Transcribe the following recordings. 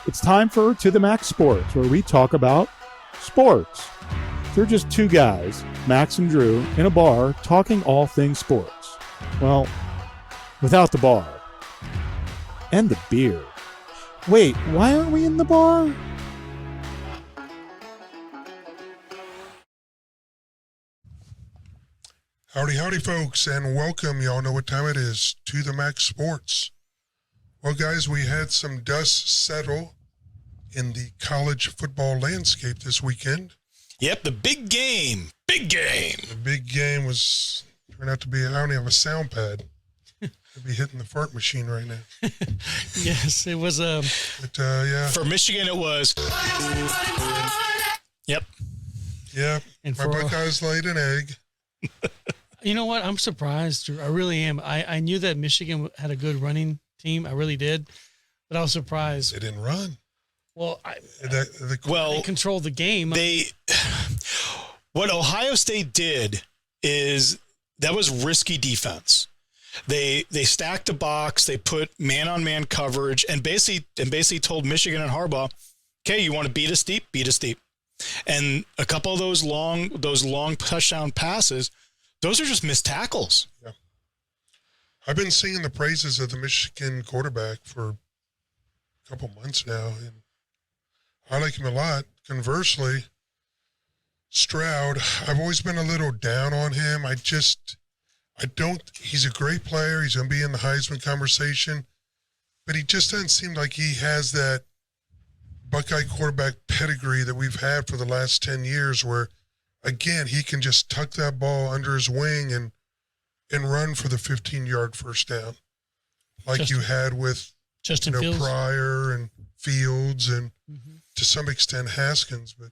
It's time for To The Max Sports, where we talk about sports. They're just two guys, Max and Drew, in a bar talking all things sports. Well, without the bar. And the beer. Wait, why aren't we in the bar? Howdy, howdy, folks, and welcome. Y'all know what time it is, To The Max Sports. Well, guys, we had some dust settle in the college football landscape this weekend. Yep, the big game. Big game. The big game turned out to be, I don't even have a sound pad. I'd be hitting the fart machine right now. Yes, it was yeah. For Michigan, it was. Yep. Yeah, And my for- Buckeyes laid an egg. You know what? I'm surprised, Drew. I really am. I knew that Michigan had a good running team. I really did. But I was surprised. They didn't run. Well, Well, they controlled the game. What Ohio State did is that was risky defense. They stacked the box. They put man-on-man coverage and basically told Michigan and Harbaugh, okay, you want to beat us deep? Beat us deep. And a couple of those long touchdown passes, those are just missed tackles. Yeah. I've been singing the praises of the Michigan quarterback for a couple months now, and I like him a lot. Conversely, Stroud, I've always been a little down on him. He's a great player. He's going to be in the Heisman conversation, but he just doesn't seem like he has that Buckeye quarterback pedigree that we've had for the last 10 years where, again, he can just tuck that ball under his wing and run for the 15-yard first down like you had with Justin Fields. Pryor and Fields and to some extent Haskins. But,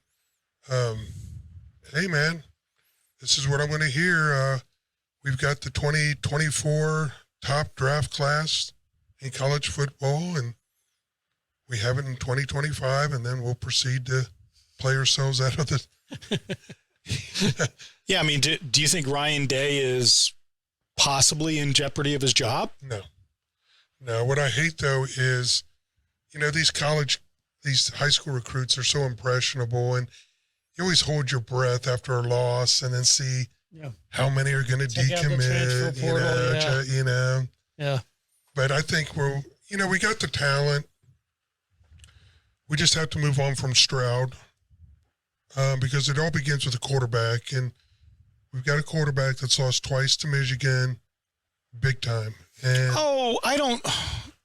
hey, man, this is what I'm going to hear. We've got the 2024 top draft class in college football, and we have it in 2025, and then we'll proceed to play ourselves out of the Yeah, I mean, do you think Ryan Day is possibly in jeopardy of his job? No. What I hate, though, is, these high school recruits are so impressionable, and you always hold your breath after a loss and then see how many are going to decommit, Yeah. But I think we got the talent. We just have to move on from Stroud because it all begins with the quarterback, and we've got a quarterback that's lost twice to Michigan, big time. And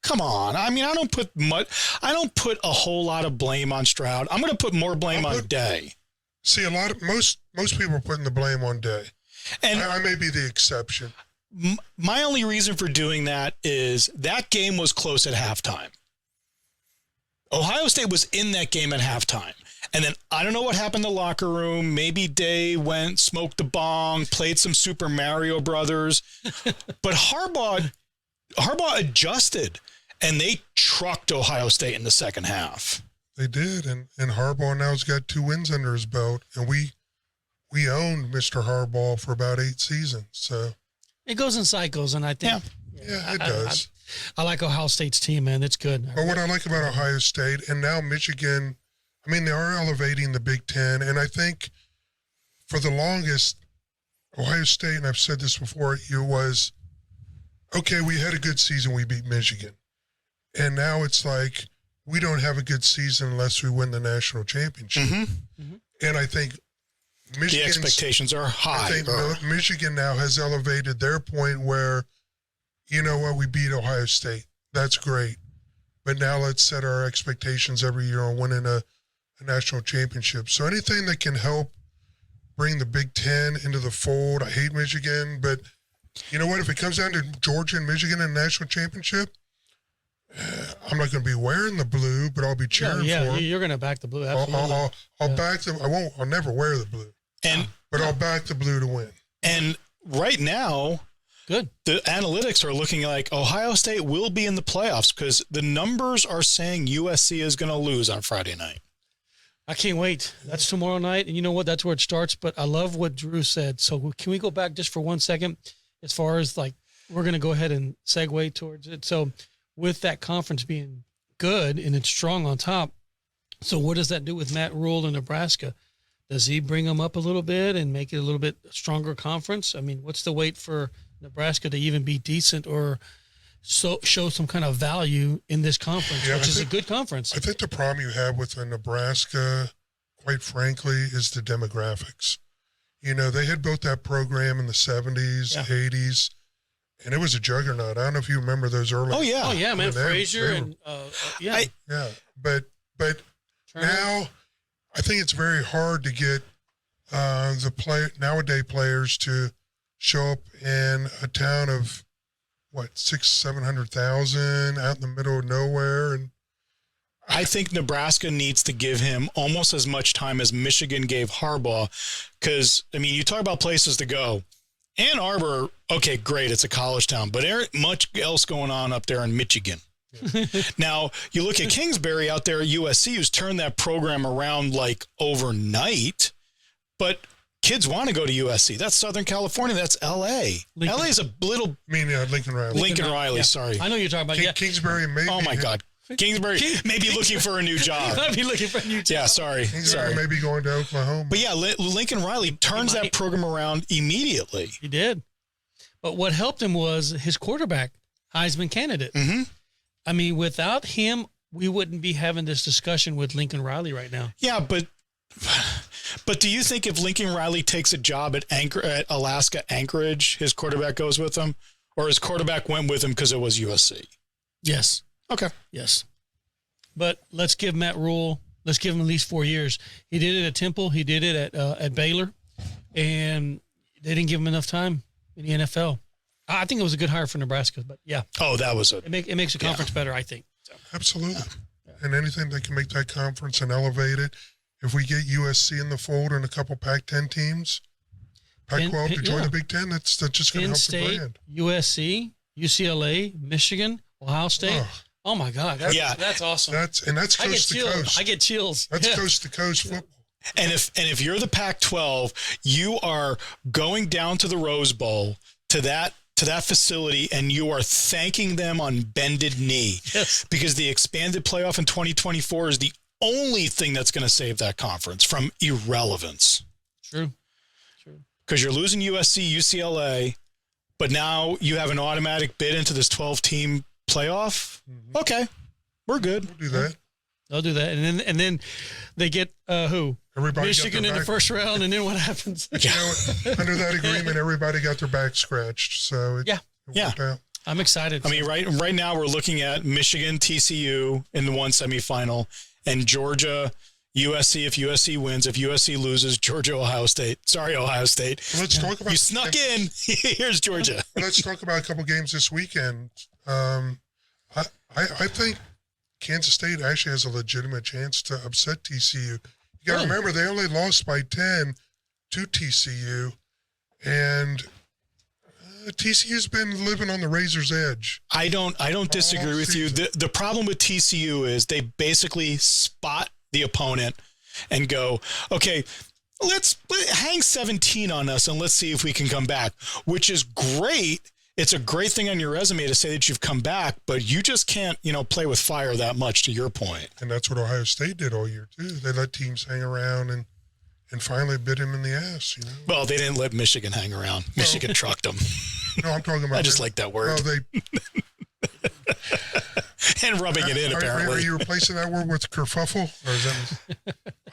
Come on. I mean, I don't put a whole lot of blame on Stroud. I'm going to put more blame on Day. See, most people are putting the blame on Day, and I may be the exception. My only reason for doing that is that game was close at halftime. Ohio State was in that game at halftime. And then I don't know what happened in the locker room. Maybe Day went, smoked the bong, played some Super Mario Brothers. But Harbaugh adjusted, and they trucked Ohio State in the second half. They did, and Harbaugh now's got 2 wins under his belt, and we owned Mr. Harbaugh for about 8 seasons. So It goes in cycles, and I think it does. I like Ohio State's team, man. It's good. But what I like about Ohio State and now Michigan, I mean, they are elevating the Big Ten, and I think for the longest, Ohio State, and I've said this before, it was, okay, we had a good season, we beat Michigan. And now it's like, we don't have a good season unless we win the national championship. And I think the expectations are high. I think Michigan now has elevated their point where, you know what, we beat Ohio State. That's great. But now let's set our expectations every year on winning a national championship. So anything that can help bring the Big Ten into the fold. I hate Michigan, but you know what? If it comes down to Georgia and Michigan in a national championship, I'm not going to be wearing the blue, but I'll be cheering for them. You're going to back the blue. Absolutely. I'll back them. I'll never wear the blue, but I'll back the blue to win. And right now, good. The analytics are looking like Ohio State will be in the playoffs because the numbers are saying USC is going to lose on Friday night. I can't wait. That's tomorrow night. And you know what? That's where it starts. But I love what Drew said. So can we go back just for 1 second as far as like we're going to go ahead and segue towards it. So with that conference being good and it's strong on top. So what does that do with Matt Rule in Nebraska? Does he bring them up a little bit and make it a little bit stronger conference? I mean, what's the wait for Nebraska to even be decent or show some kind of value in this conference, which is a good conference? I think the problem you have with Nebraska, quite frankly, is the demographics. You know, they had built that program in the 70s, 80s, and it was a juggernaut. I don't know if you remember those early. Oh, yeah. Oh, yeah, man. Frazier and, But now I think it's very hard to get nowadays players to show up in a town of, 700,000 out in the middle of nowhere. And I think Nebraska needs to give him almost as much time as Michigan gave Harbaugh. Because, I mean, you talk about places to go. Ann Arbor, okay, great, it's a college town, but there ain't much else going on up there in Michigan. Yeah. Now, you look at Kingsbury out there at USC, who's turned that program around like overnight, but kids want to go to USC. That's Southern California. That's L.A. L.A. is a little... Lincoln Riley. Lincoln Riley, sorry. I know you're talking about, Kingsbury, maybe. Oh, my God. Kingsbury may be looking for a new job. Might be looking for a new job. Yeah, sorry. Kingsbury may be going to Oklahoma. But yeah, Lincoln Riley turns that program around immediately. He did. But what helped him was his quarterback, Heisman candidate. Mm-hmm. I mean, without him, we wouldn't be having this discussion with Lincoln Riley right now. Yeah, but do you think if Lincoln Riley takes a job at Alaska Anchorage, his quarterback goes with him? Or his quarterback went with him because it was USC? Yes. Okay. Yes. But let's give Matt Rule, let's give him at least 4 years. He did it at Temple. He did it at Baylor. And they didn't give him enough time in the NFL. I think it was a good hire for Nebraska, but yeah. Oh, that was it. It makes the conference better, I think. So. Absolutely. Yeah. And anything that can make that conference and elevate it. If we get USC in the fold and a couple Pac-10 teams, Pac-12 to join the Big Ten, that's just going to help State, the brand. USC, UCLA, Michigan, Ohio State. Oh my God. That's awesome. That's coast to coast. I get chills. That's coast to coast football. And if you're the Pac-12, you are going down to the Rose Bowl to that facility, and you are thanking them on bended knee. Yes. Because the expanded playoff in 2024 is the only thing that's going to save that conference from irrelevance. True. Because you're losing USC, UCLA, but now you have an automatic bid into this 12-team playoff. Mm-hmm. Okay, we're good. We'll do that. They'll do that, and then they get who? Everybody Michigan in the first round, and then what happens? You know, under that agreement, everybody got their back scratched. So it worked out. I'm excited. I mean, right now we're looking at Michigan, TCU in the one semifinal, and Georgia, USC. If USC wins, if USC loses, Georgia, Ohio State. Sorry, Ohio State. Well, let's talk about you snuck in. Here's Georgia. Well, let's talk about a couple games this weekend. I think Kansas State actually has a legitimate chance to upset TCU. You got to remember, they only lost by 10 to TCU, and TCU's been living on the razor's edge. I don't disagree with you. The problem with TCU is they basically spot the opponent and go, okay, let's hang 17 on us and let's see if we can come back, which is great. It's a great thing on your resume to say that you've come back, but you just can't, play with fire that much, to your point. And that's what Ohio State did all year too. They let teams hang around and finally bit him in the ass. Well, they didn't let Michigan hang around. Michigan trucked them. No, I'm talking about. I just like that word. Well, and rubbing it in, apparently. Are you replacing that word with kerfuffle? Or is that?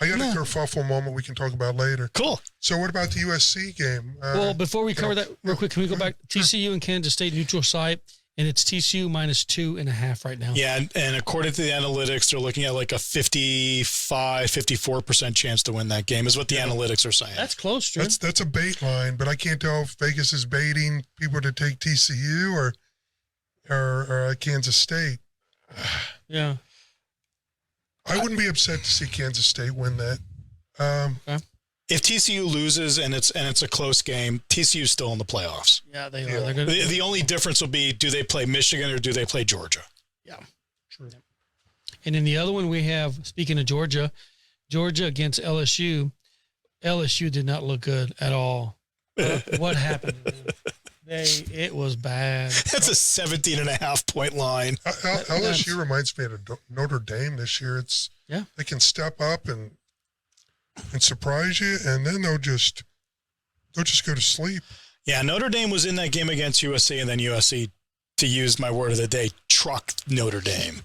I got a kerfuffle moment we can talk about later. Cool. So what about the USC game? Well, before we cover that real quick, can we go back? TCU and Kansas State neutral site, and it's TCU -2.5 right now. Yeah, and according to the analytics, they're looking at like a 54% chance to win that game is what the analytics are saying. That's close, Drew. That's a bait line, but I can't tell if Vegas is baiting people to take TCU or Kansas State. Yeah. I wouldn't be upset to see Kansas State win that. If TCU loses and it's a close game, TCU's still in the playoffs. Yeah, they are. Yeah. The only difference will be, do they play Michigan or do they play Georgia? Yeah, true. And then the other one we have, speaking of Georgia against LSU. LSU did not look good at all. What happened? It was bad. That's a 17.5-point line. LSU reminds me of Notre Dame this year. They can step up and surprise you, and then they'll just go to sleep. Yeah, Notre Dame was in that game against USC, and then USC, to use my word of the day, trucked Notre Dame.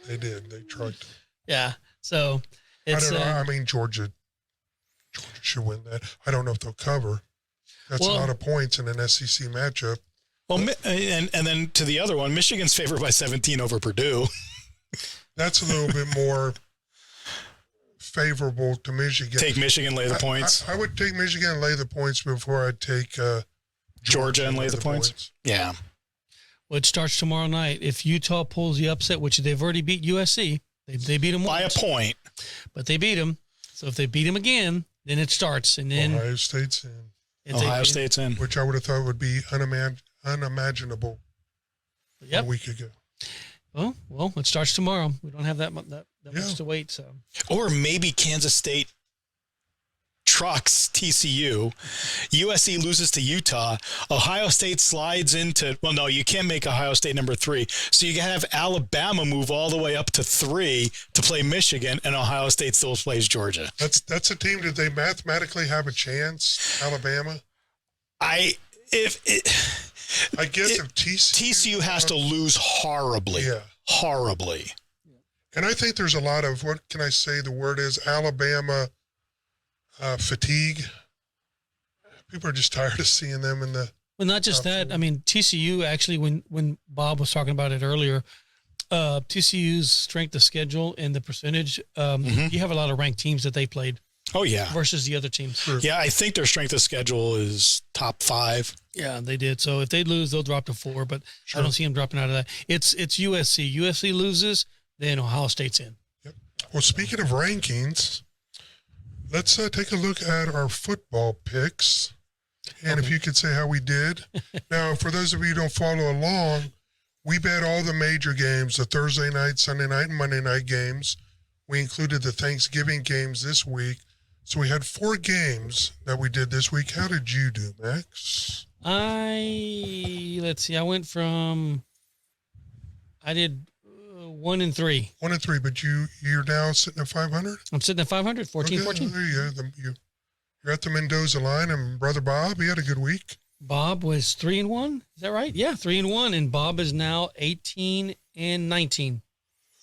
They did. They trucked. Yeah. So it's. I don't know. I mean, Georgia should win that. I don't know if they'll cover. That's a lot of points in an SEC matchup. Well, and then to the other one, Michigan's favored by 17 over Purdue. That's a little bit more favorable to Michigan. Take Michigan, lay the points. I would take Michigan and lay the points before I'd take Georgia and lay the points. Yeah. Well, it starts tomorrow night. If Utah pulls the upset, which they've already beat USC, they beat them by once, a point, but they beat them. So if they beat them again, then it starts, and then Ohio State's in. Ohio State's in, which I would have thought would be unimaginable a week ago. Well, it starts tomorrow. We don't have that much to wait. So, or maybe Kansas State trucks TCU, USC loses to Utah, Ohio State slides into. Well, no, you can't make Ohio State number 3, so you can have Alabama move all the way up to 3 to play Michigan, and Ohio State still plays Georgia. That's a team. Did they mathematically have a chance? Alabama. I guess if TCU has to lose horribly. Yeah. Horribly. And I think there's a lot of, what can I say? The word is Alabama fatigue. People are just tired of seeing them in the. Well, not just that. I mean, TCU actually, when Bob was talking about it earlier, TCU's strength of schedule and the percentage, you have a lot of ranked teams that they played. Oh, yeah. Versus the other teams. Sure. Yeah, I think their strength of schedule is top 5. Yeah, they did. So if they lose, they'll drop to 4, but I don't see them dropping out of that. It's USC. USC loses, then Ohio State's in. Yep. Well, speaking of rankings, let's take a look at our football picks. And if you could say how we did. Now, for those of you who don't follow along, we bet all the major games, the Thursday night, Sunday night, and Monday night games. We included the Thanksgiving games this week. So we had 4 games that we did this week. How did you do, Max? Let's see. I did 1 and 3. 1 and 3, but you're now sitting at 500? I'm sitting at 500, 14. There you go. You're at the Mendoza line, and Brother Bob, he had a good week. Bob was 3 and 1. Is that right? Yeah, 3 and 1, and Bob is now 18 and 19.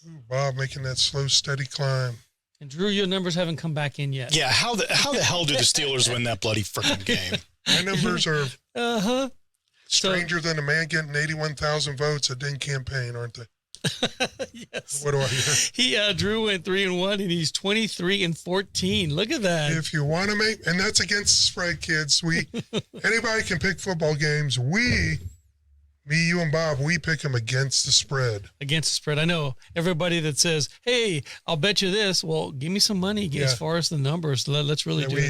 Ooh, Bob making that slow, steady climb. And Drew, your numbers haven't come back in yet. Yeah, how the hell do the Steelers win that bloody freaking game? My numbers are stranger than a man getting 81,000 votes that didn't campaign, aren't they? Yes. What do I hear? Drew went 3 and 1, and he's 23 and 14. Look at that. If you want to make, and that's against the spread, kids. Anybody can pick football games. Me, you, and Bob, we pick them against the spread. Against the spread. I know everybody that says, hey, I'll bet you this. Well, give me some money as far as the numbers. Let's really do it.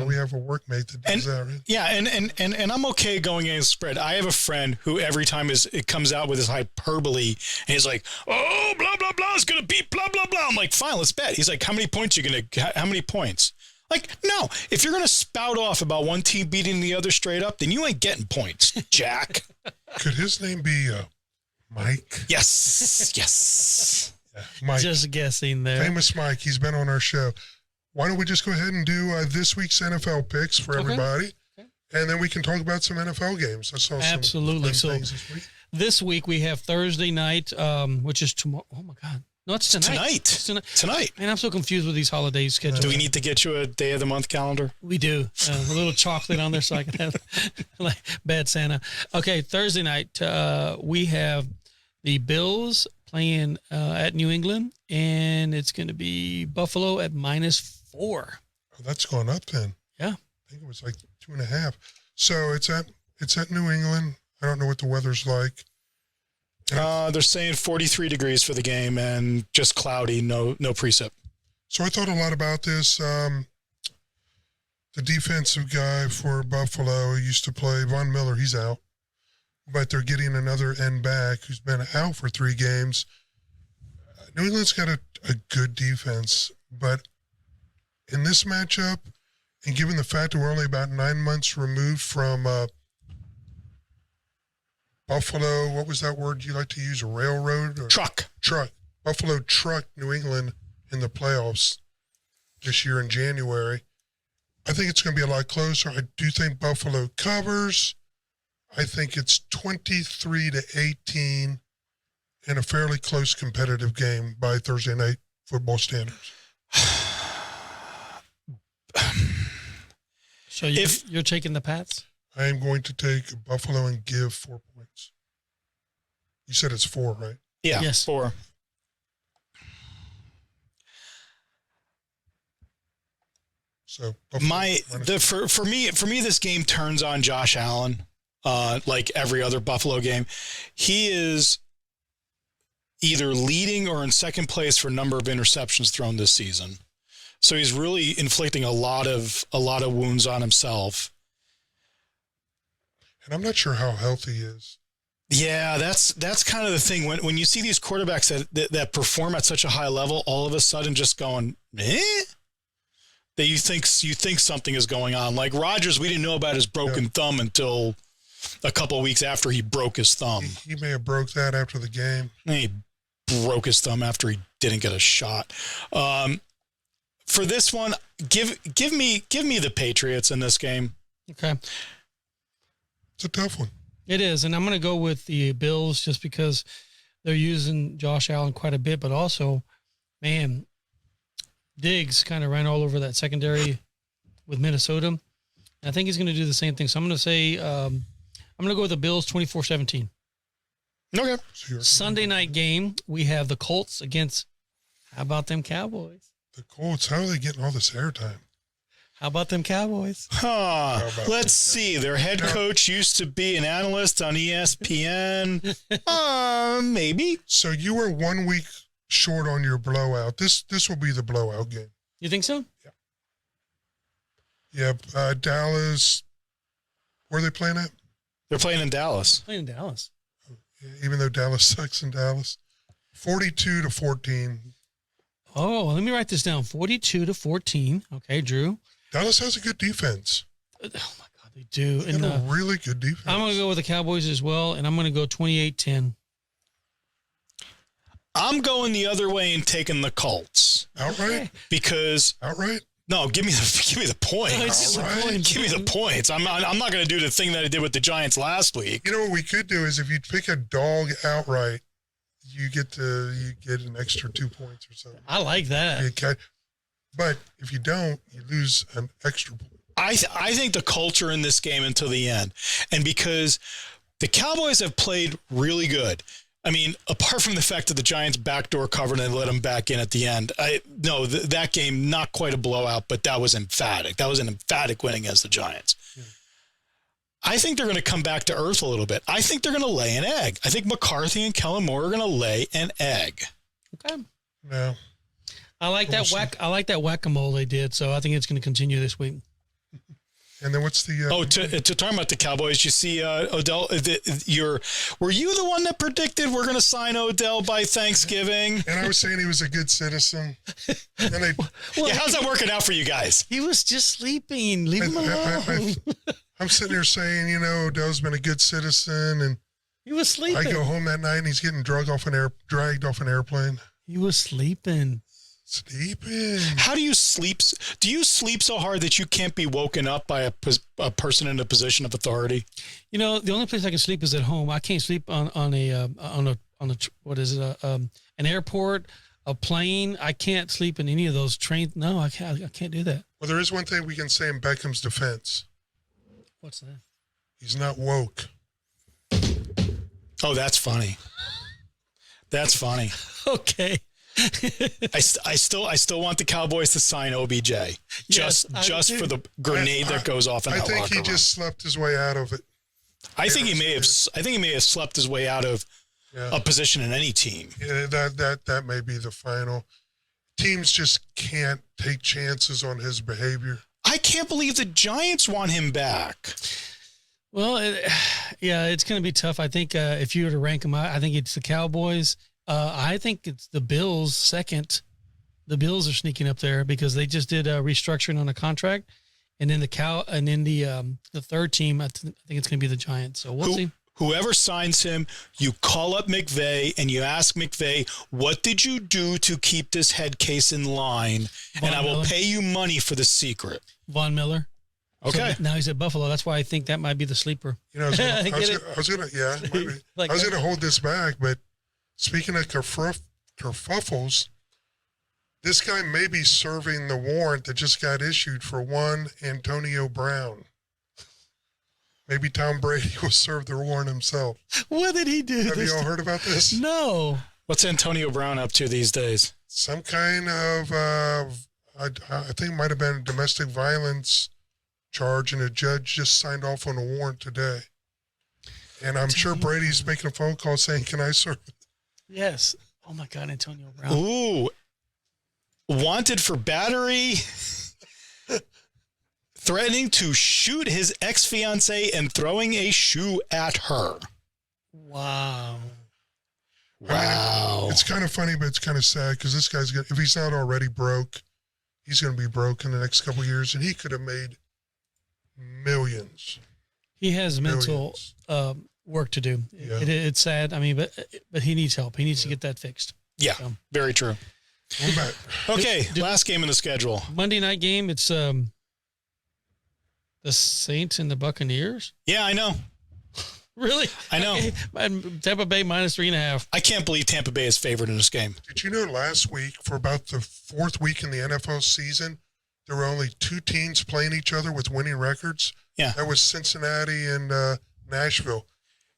We have a workmate that does that, right? Yeah, and I'm okay going against the spread. I have a friend who every time it comes out with his hyperbole, and he's like, oh, blah, blah, blah, is going to beat blah, blah, blah. I'm like, fine, let's bet. He's like, how many points how many points? Like, no, if you're going to spout off about one team beating the other straight up, then you ain't getting points, Jack. Could his name be Mike? Yes. Yeah, Mike. Just guessing there. Famous Mike. He's been on our show. Why don't we just go ahead and do this week's NFL picks for everybody, and then we can talk about some NFL games. I saw absolutely. some So things this week. This week we have Thursday night, which is tomorrow. Oh my God. No, it's tonight. It's tonight. Man, I'm so confused with these holiday schedules. Do we need to get you a day of the month calendar? We do. A little chocolate on there so I can have like bad Santa. Okay, Thursday night, we have the Bills playing at New England, and it's going to be Buffalo at -4. Oh, that's gone up then. Yeah. I think it was like 2.5. So it's at New England. I don't know what the weather's like. They're saying 43 degrees for the game and just cloudy, no precip. So I thought a lot about this. The defensive guy for Buffalo used to play, Von Miller, he's out. But they're getting another end back who's been out for 3 games. New England's got a good defense, but in this matchup, and given the fact that we're only about 9 months removed from Buffalo, what was that word you like to use? A railroad? Or Truck. Truck. Buffalo trucked New England in the playoffs this year in January. I think it's going to be a lot closer. I do think Buffalo covers. I think it's 23-18 in a fairly close competitive game by Thursday night football standards. So you're taking the Pats? I am going to take Buffalo and give 4 points. You said it's 4, right? Yeah. Yes. 4. So Buffalo for me, this game turns on Josh Allen, like every other Buffalo game. He is either leading or in second place for number of interceptions thrown this season. So he's really inflicting a lot of wounds on himself. And I'm not sure how healthy he is. Yeah, that's kind of the thing. When you see these quarterbacks that perform at such a high level, all of a sudden just going, that you think something is going on. Like Rodgers, we didn't know about his broken thumb until a couple of weeks after he broke his thumb. He may have broke that after the game. And he broke his thumb after he didn't get a shot. For this one, give me the Patriots in this game. Okay. It's a tough one. It is, and I'm going to go with the Bills just because they're using Josh Allen quite a bit, but also, man, Diggs kind of ran all over that secondary with Minnesota. And I think he's going to do the same thing. So I'm going to say I'm going to go with the Bills 24-17. Okay. Sunday night game, we have the Colts against, how about them Cowboys? The Colts, how are they getting all this airtime? How about them Cowboys? Let's see. Their head coach used to be an analyst on ESPN. Maybe. So you were 1 week short on your blowout. This will be the blowout game. You think so? Yeah. Dallas, where are they playing at? They're playing in Dallas. Playing in Dallas. Even though Dallas sucks in Dallas. 42-14. Oh, let me write this down. 42-14. Okay, Drew. Dallas has a good defense. Oh, my God, they do. They got a really good defense. I'm going to go with the Cowboys as well, and I'm going to go 28-10. I'm going the other way and taking the Colts. Outright? Because Outright? no, give me the points. Outright? Give me the points. I'm not going to do the thing that I did with the Giants last week. You know what we could do is if you pick a dog outright, you get an extra 2 points or something. I like that. But if you don't, you lose an extra point. I think the culture in this game until the end, and because the Cowboys have played really good. I mean, apart from the fact that the Giants backdoor covered and let them back in at the end, that game, not quite a blowout, but that was emphatic. That was an emphatic win against the Giants. Yeah. I think they're going to come back to earth a little bit. I think they're going to lay an egg. I think McCarthy and Kellen Moore are going to lay an egg. Okay. Yeah. I like that whack-a-mole they did, so I think it's going to continue this week. And then what's the... to talk about the Cowboys, you see, Odell, were you the one that predicted we're going to sign Odell by Thanksgiving? And I was saying he was a good citizen. And how's that working out for you guys? He was just sleeping. Leave him alone. I'm sitting here saying, Odell's been a good citizen, and he was sleeping. I go home that night and he's getting dragged off an airplane. He was sleeping. How do you sleep? Do you sleep so hard that you can't be woken up by a person in a position of authority? The only place I can sleep is at home. I can't sleep on what is it? An airport, a plane. I can't sleep in any of those trains. No, I can't do that. Well, there is one thing we can say in Beckham's defense. What's that? He's not woke. Oh, that's funny. That's funny. Okay. I still want the Cowboys to sign OBJ just for the grenade that goes off in that locker room. I think he just slept his way out of it. I think he may have slept his way out of a position in any team. Yeah, that may be the final. Teams just can't take chances on his behavior. I can't believe the Giants want him back. Well, it's going to be tough. I think if you were to rank them, I think it's the Cowboys. I think it's the Bills second. The Bills are sneaking up there because they just did a restructuring on a contract, and then the third team. I think it's going to be the Giants. So we'll see. Whoever signs him, you call up McVay and you ask McVay, what did you do to keep this head case in line? And I will pay you money for the secret. Von Miller. Okay. So now he's at Buffalo. That's why I think that might be the sleeper. You know, I was gonna hold this back, but speaking of kerfuffles, this guy may be serving the warrant that just got issued for one Antonio Brown. Maybe Tom Brady will serve the warrant himself. What did he do? Have you all heard about this? No. What's Antonio Brown up to these days? Some kind of, I think it might have been a domestic violence charge, and a judge just signed off on a warrant today. And I'm sure Brady's making a phone call saying, can I serve? Yes. Oh, my God, Antonio Brown. Ooh. Wanted for battery. Threatening to shoot his ex-fiancée and throwing a shoe at her. Wow. Wow. I mean, it's kind of funny, but it's kind of sad because this guy's if he's not already broke, he's going to be broke in the next couple of years, and he could have made millions. He has mental work to do. Yeah. It's sad. I mean, but he needs help. He needs to get that fixed. Yeah, So. very true. I'm back. Okay, last game in the schedule. Monday night game. It's the Saints and the Buccaneers. Yeah, I know. Really? I know. Tampa Bay -3.5. I can't believe Tampa Bay is favored in this game. Did you know last week, for about the fourth week in the NFL season, there were only two teams playing each other with winning records? Yeah. That was Cincinnati and Nashville.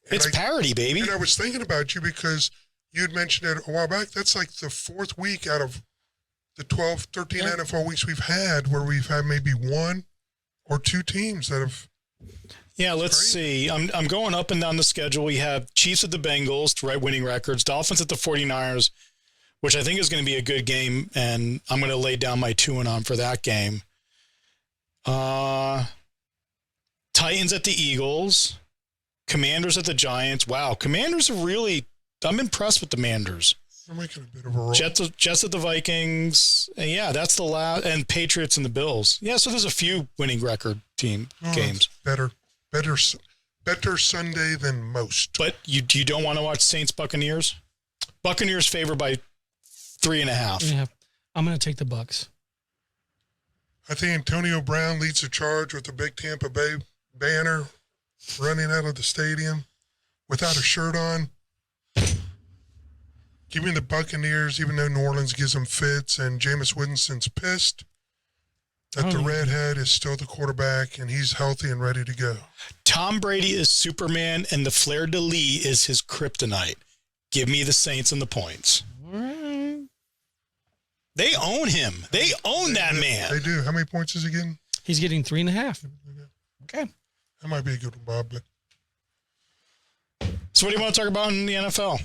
And It's parity, baby. And I was thinking about you because you had mentioned it a while back. That's like the fourth week out of the 12, 13 NFL weeks we've had where we've had maybe one or two teams that have. Yeah, let's see. I'm going up and down the schedule. We have Chiefs at the Bengals, right, winning records. Dolphins at the 49ers, which I think is going to be a good game, and I'm going to lay down my 2-on for that game. Titans at the Eagles. Commanders at the Giants. Wow, Commanders are really – I'm impressed with the Commanders. They're making a bit of a roll. Jets at the Vikings. And yeah, that's the last. And Patriots and the Bills. Yeah, so there's a few winning record team games. Better Sunday than most. But you don't want to watch Saints Buccaneers? Buccaneers favored by 3.5. Yeah. I'm going to take the Bucs. I think Antonio Brown leads the charge with the big Tampa Bay banner running out of the stadium without a shirt on. Give me the Buccaneers, even though New Orleans gives them fits and Jameis Winston's pissed that the redhead is still the quarterback and he's healthy and ready to go. Tom Brady is Superman and the fleur-de-lis is his kryptonite. Give me the Saints and the points. All right. They own him. They own that man. They do. How many points is he getting? He's getting 3.5. Okay. That might be a good one, Bob. But So what do you want to talk about in the NFL?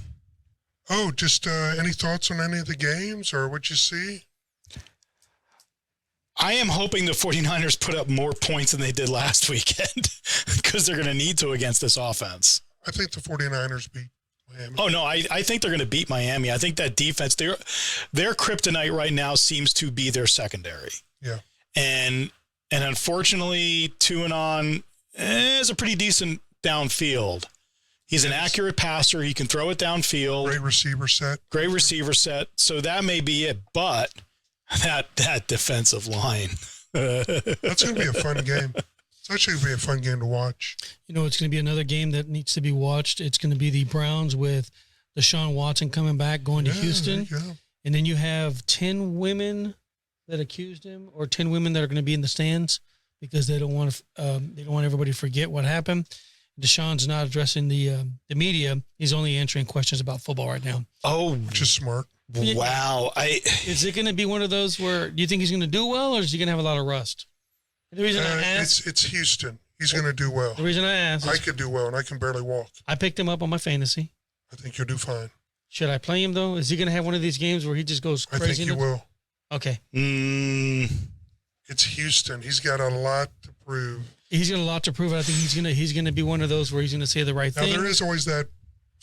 oh, just any thoughts on any of the games or what you see? I am hoping the 49ers put up more points than they did last weekend because they're going to need to against this offense. I think the 49ers beat Miami. Oh, no, I think they're going to beat Miami. I think that defense, their kryptonite right now seems to be their secondary. Yeah. And unfortunately, 2-on is a pretty decent downfield. He's an accurate passer. He can throw it downfield. Great receiver set. So that may be it. But that defensive line. That's going to be a fun game. It's actually going to be a fun game to watch. You know, it's going to be another game that needs to be watched. It's going to be the Browns with Deshaun Watson coming back, going to Houston. There you go. And then you have 10 women that accused him, or 10 women that are going to be in the stands because they don't want everybody to forget what happened. Deshaun's not addressing the media. He's only answering questions about football right now. Oh, Which is smart. wow. Is it going to be one of those where do you think he's going to do well, or is he going to have a lot of rust? The reason I asked, It's Houston. He's going to do well. the reason I asked, I is could do well, and I can barely walk. I picked him up on my fantasy. I think you'll do fine. Should I play him though? Is he going to have one of these games where he just goes I crazy? think you will. Okay, It's Houston. He's got a lot to prove. he's got a lot to prove. I think he's gonna be one of those where he's gonna say the right Now, thing. there is always that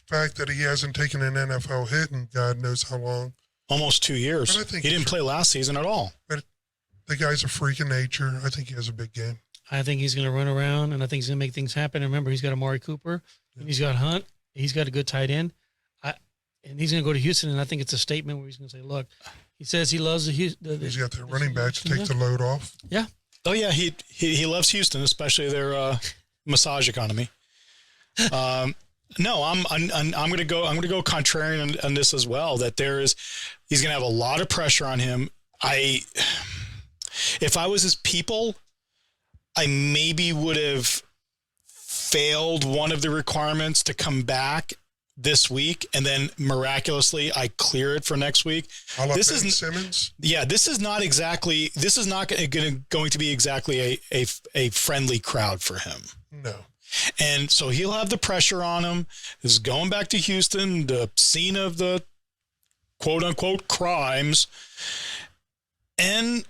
fact that he hasn't taken an NFL hit in God knows how long. almost 2 years. But I think He didn't play last season at all. But the guy's a freak of nature. I think he has a big game. I think he's gonna run around, and I think he's gonna make things happen. And remember, he's got Amari Cooper, And he's got Hunt. He's got a good tight end. And he's going to go to Houston, and I think it's a statement where he's going to say, look, he says he loves He's got that running back to take the load off. Yeah. Oh yeah, he loves Houston, especially their massage economy. No, I'm going to go contrarian on this as well. That he's going to have a lot of pressure on him. If I was his people, I maybe would have failed one of the requirements to come back this week, and then miraculously I clear it for next week. This is Simmons. Yeah, this is not going to be exactly a friendly crowd for him. No. And so he'll have the pressure on him. This is going back to Houston, the scene of the quote unquote crimes. And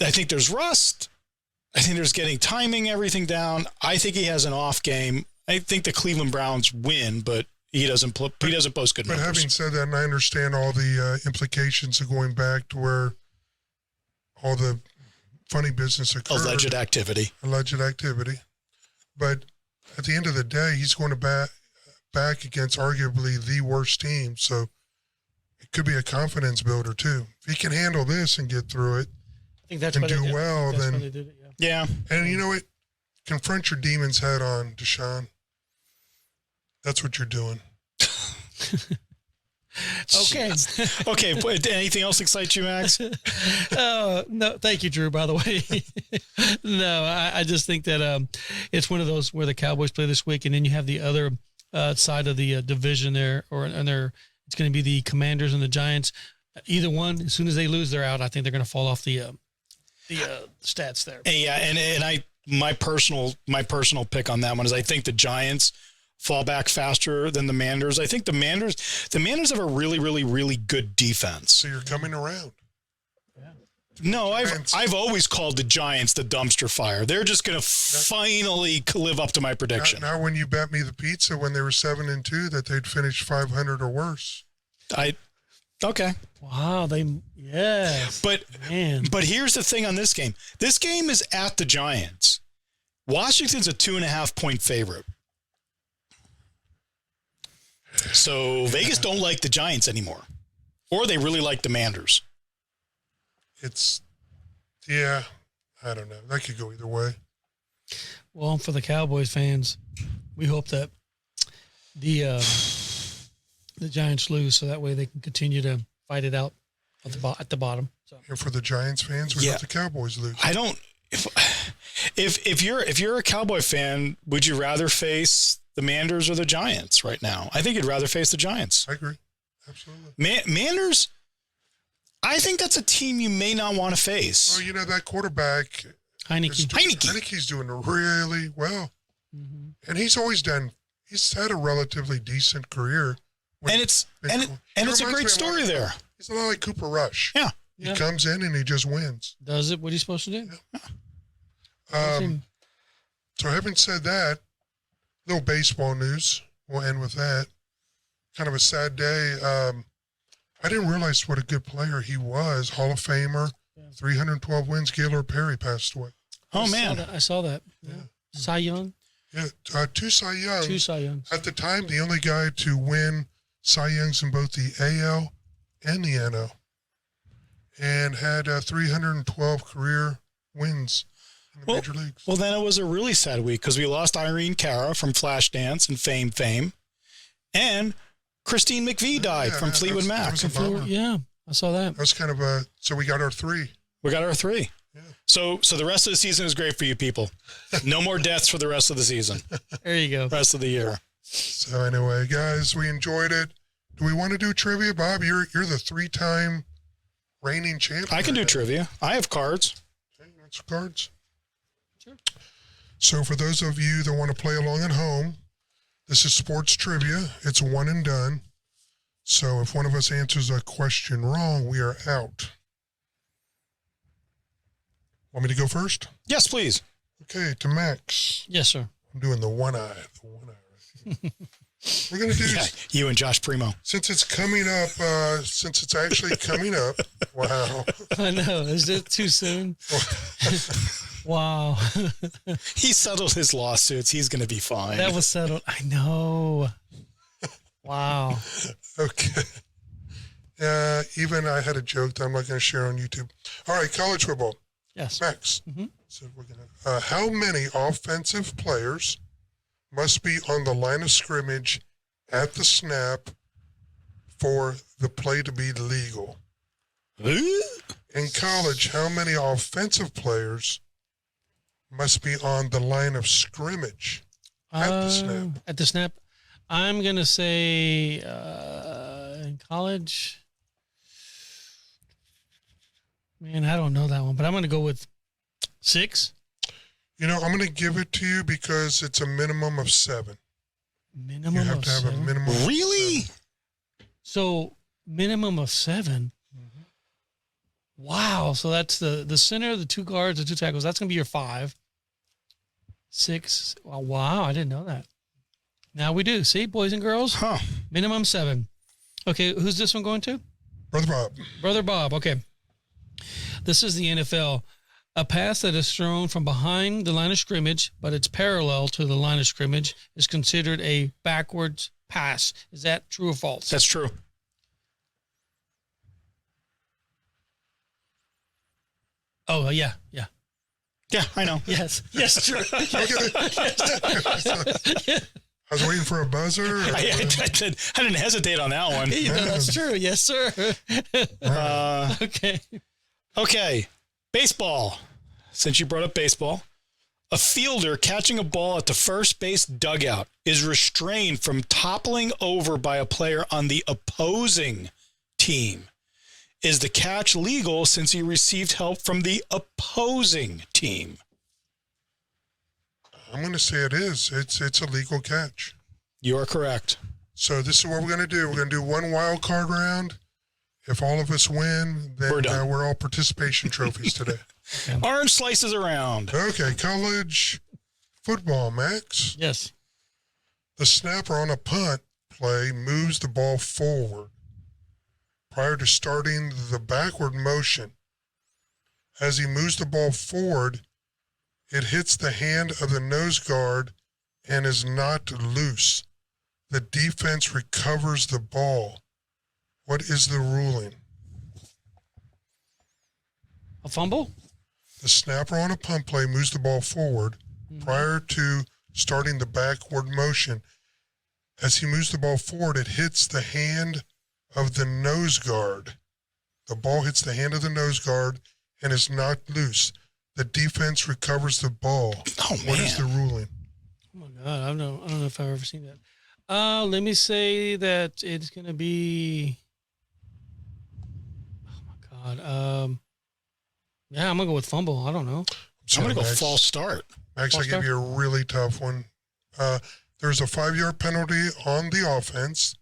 I think there's rust. I think there's getting timing, everything down. I think he has an off game. I think the Cleveland Browns win, but he doesn't post good numbers. But having said that, and I understand all the implications of going back to where all the funny business occurred. Alleged activity. But at the end of the day, he's going to back against arguably the worst team. So it could be a confidence builder too. If he can handle this and get through it, I think that's and why do they did. well, That's then why they did it, Yeah. And you know what? Confront your demons head on, Deshaun. That's what you're doing. Okay. Okay. But anything else excite you, Max? No, thank you, Drew, by the way. No, I just think that it's one of those where the Cowboys play this week, and then you have the other side of the division there, it's going to be the Commanders and the Giants. Either one, as soon as they lose, they're out. I think they're going to fall off the stats there. Yeah, and my personal pick on that one is I think the Giants fall back faster than the Manders. I think the Manders have a really, really, really good defense. So you're coming around. No, I've always called the Giants the dumpster fire. They're just going to finally live up to my prediction. Now, when you bet me the pizza when they were 7-2 that they'd finish 500 or worse. Okay. Wow, yes. But here's the thing on this game. This game is at the Giants. Washington's a 2.5 point favorite. So Vegas don't like the Giants anymore. Or they really like the Manders. I don't know. That could go either way. Well, for the Cowboys fans, we hope that the Giants lose, so that way they can continue to fight it out at the bottom. So. And for the Giants fans, we hope the Cowboys lose. If you're a Cowboy fan, would you rather face the Manders or the Giants right now? I think you'd rather face the Giants. I agree. Absolutely. Manders, I think that's a team you may not want to face. Well, that quarterback, Heineke's doing really well. Mm-hmm. And he's had a relatively decent career. And it's a great story there. He's a lot like Cooper Rush. Yeah. He comes in and he just wins. Does it what he's supposed to do. Yeah. So having said that, little baseball news. We'll end with that. Kind of a sad day. I didn't realize what a good player he was. Hall of Famer, 312 wins. Gaylord Perry passed away. Oh, man. I saw that. Yeah. Cy Young? Yeah, two Cy Youngs. 2 Cy Youngs. At the time, the only guy to win Cy Youngs in both the AL and the NL. And had 312 career wins in the major leagues. Well, then it was a really sad week because we lost Irene Cara from Flashdance and Fame. And Christine McVie died from Fleetwood Mac. Yeah, I saw that. That was kind of so we got our 3. We got our 3. Yeah. So the rest of the season is great for you people. No more deaths for the rest of the season. There you go. Rest of the year. So anyway, guys, we enjoyed it. Do we want to do trivia, Bob? You're the 3-time reigning champion. I can do trivia. I have cards. Okay, you want some cards? Sure. So for those of you that want to play along at home, this is sports trivia. It's one and done. So if one of us answers a question wrong, we are out. Want me to go first? Yes, please. Okay, to Max. Yes, sir. I'm doing the one eye. Right. We're going to do you and Josh Primo. Since it's coming up, since it's actually coming up. Wow. I know. Is it too soon? Wow. He settled his lawsuits. He's going to be fine. That was settled. I know. Wow. Okay. Even I had a joke that I'm not going to share on YouTube. All right, college football. Yes. Max. Mhm. So we're gonna. How many offensive players must be on the line of scrimmage at the snap for the play to be legal? In college, how many offensive players must be on the line of scrimmage at the snap? At the snap, I'm going to say in college, man, I don't know that one, but I'm going to go with 6. You know, I'm going to give it to you because it's a minimum of 7. Minimum You have of to have 7. a minimum. of Really? 7. So minimum of 7. Wow. So that's the center, the 2 guards, the 2 tackles. That's going to be your 5. 6. Wow. I didn't know that. Now we do. See, boys and girls, Huh. minimum 7. Okay. Who's this one going to? Brother Bob. Brother Bob. Okay. This is the NFL. A pass that is thrown from behind the line of scrimmage, but it's parallel to the line of scrimmage, is considered a backwards pass. Is that true or false? That's true. Oh, yeah. Yeah. Yeah, I know. Yes. Yes, true. I was waiting for a buzzer. I didn't hesitate on that one. You know, that's true. Yes, sir. Okay. Okay, baseball. Since you brought up baseball, a fielder catching a ball at the first base dugout is restrained from toppling over by a player on the opposing team. Is the catch legal since he received help from the opposing team? I'm going to say it is. It's a legal catch. You are correct. So this is what we're going to do. We're going to do one wild card round. If all of us win, then We're done. we're all participation trophies today. Orange slices around. Okay, college football, Max. Yes. The snapper on a punt play moves the ball forward prior to starting the backward motion. As he moves the ball forward, it hits the hand of the nose guard and is not loose. The defense recovers the ball. What is the ruling? A fumble? The snapper on a punt play moves the ball forward prior to starting the backward motion. As he moves the ball forward, it hits the hand of the nose guard. The ball hits the hand of the nose guard and is not loose. The defense recovers the ball. Oh, What is the man. ruling? Oh, my God. I don't know if I've ever seen that. Let me say that it's going to be... Oh, my God. Yeah, I'm going to go with fumble. I don't know. I'm going to go Max. false start. Max, I False give start? you a really tough one. There's a 5-yard penalty on the offense.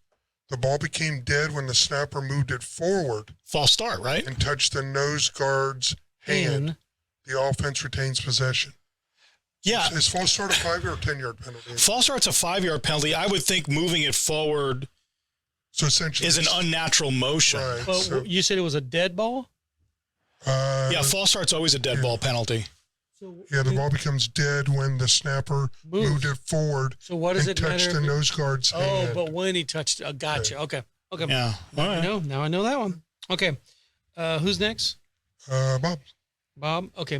The ball became dead when the snapper moved it forward False start, right? and touched the nose guard's hand. And The offense retains possession. Yeah. Is false start a 5 or 10-yard penalty? False start's a 5-yard penalty. I would think moving it forward So essentially, is an it's- unnatural motion. right. well, so, you said it was a dead ball? Yeah, false start's always a dead ball penalty. So, yeah, the ball becomes dead when the snapper moved it forward So what does and it touched matter? the nose guard's Oh, hand. but when he touched it. Gotcha. Okay. Okay. Yeah. All right. Now I know that one. Okay. Who's next? Bob. Bob? Okay.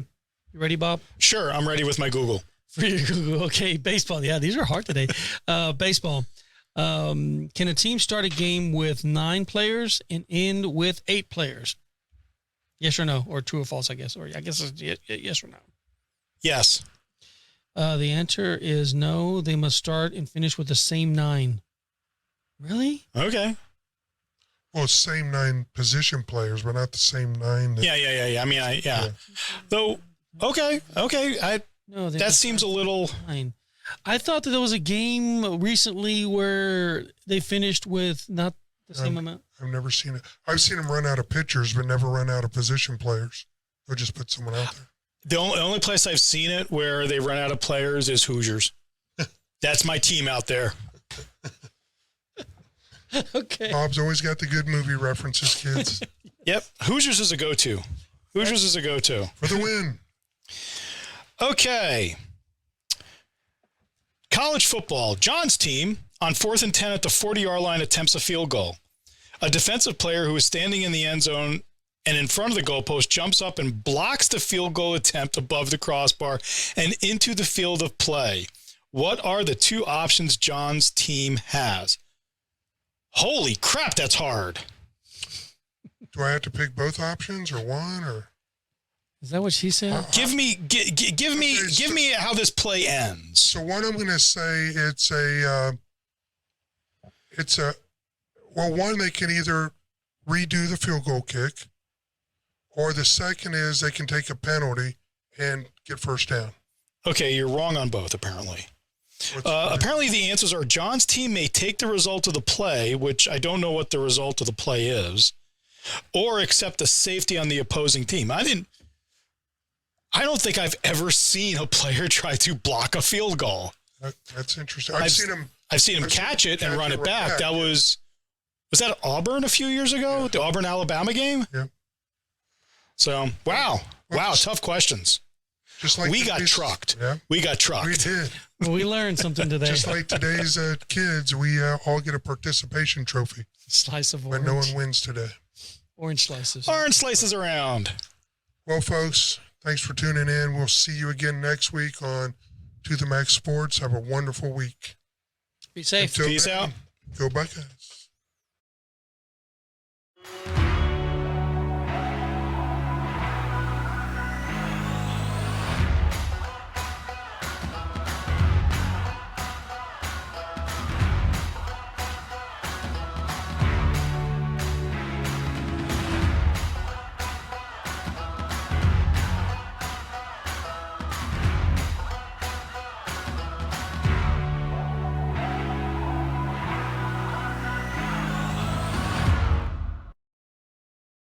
You ready, Bob? Sure, I'm ready with my Google. For your Google. Okay. Baseball. Yeah, these are hard today. Baseball. Can a team start a game with 9 players and end with 8 players? Yes or no? Or true or false, I guess. Or I guess it's yes or no. Yes. The answer is no. They must start and finish with the same 9. Really? Okay. Well, same 9 position players, but not the same 9. That, Yeah. I mean, yeah. Yeah. Though, okay. No. They That must seems a start little. with 9. I thought that there was a game recently where they finished with not the same amount. I've never seen it. I've seen them run out of pitchers, but never run out of position players. They'll just put someone out there. The only place I've seen it where they run out of players is Hoosiers. That's my team out there. Okay. Bob's always got the good movie references, kids. Yep. Hoosiers is a go-to. Hoosiers is a go-to. For the win. Okay. College football. John's team on 4th and 10 at the 40-yard line attempts a field goal. A defensive player who is standing in the end zone and in front of the goalpost jumps up and blocks the field goal attempt above the crossbar and into the field of play. What are the two options John's team has? Holy crap, that's hard. Do I have to pick both options or one or? Is that what she said? Give me how this play ends. So one, I'm going to say one, they can either redo the field goal kick, or the second is they can take a penalty and get first down. Okay, you're wrong on both, apparently. Apparently the answers are John's team may take the result of the play, which I don't know what the result of the play is, or accept a safety on the opposing team. I don't think I've ever seen a player try to block a field goal. That's interesting. I've seen him catch it and run it back. That was that Auburn a few years ago? Yeah. The Auburn-Alabama game? Yeah. So, wow, tough questions. Just like we got trucked. Yeah. We got trucked. We did. Well, we learned something today. Just like today's kids, we all get a participation trophy. Slice of orange. But no one wins today. Orange slices. Orange slices around. Well, folks, thanks for tuning in. We'll see you again next week on To the Max Sports. Have a wonderful week. Be safe. Peace out. Go Buckeyes.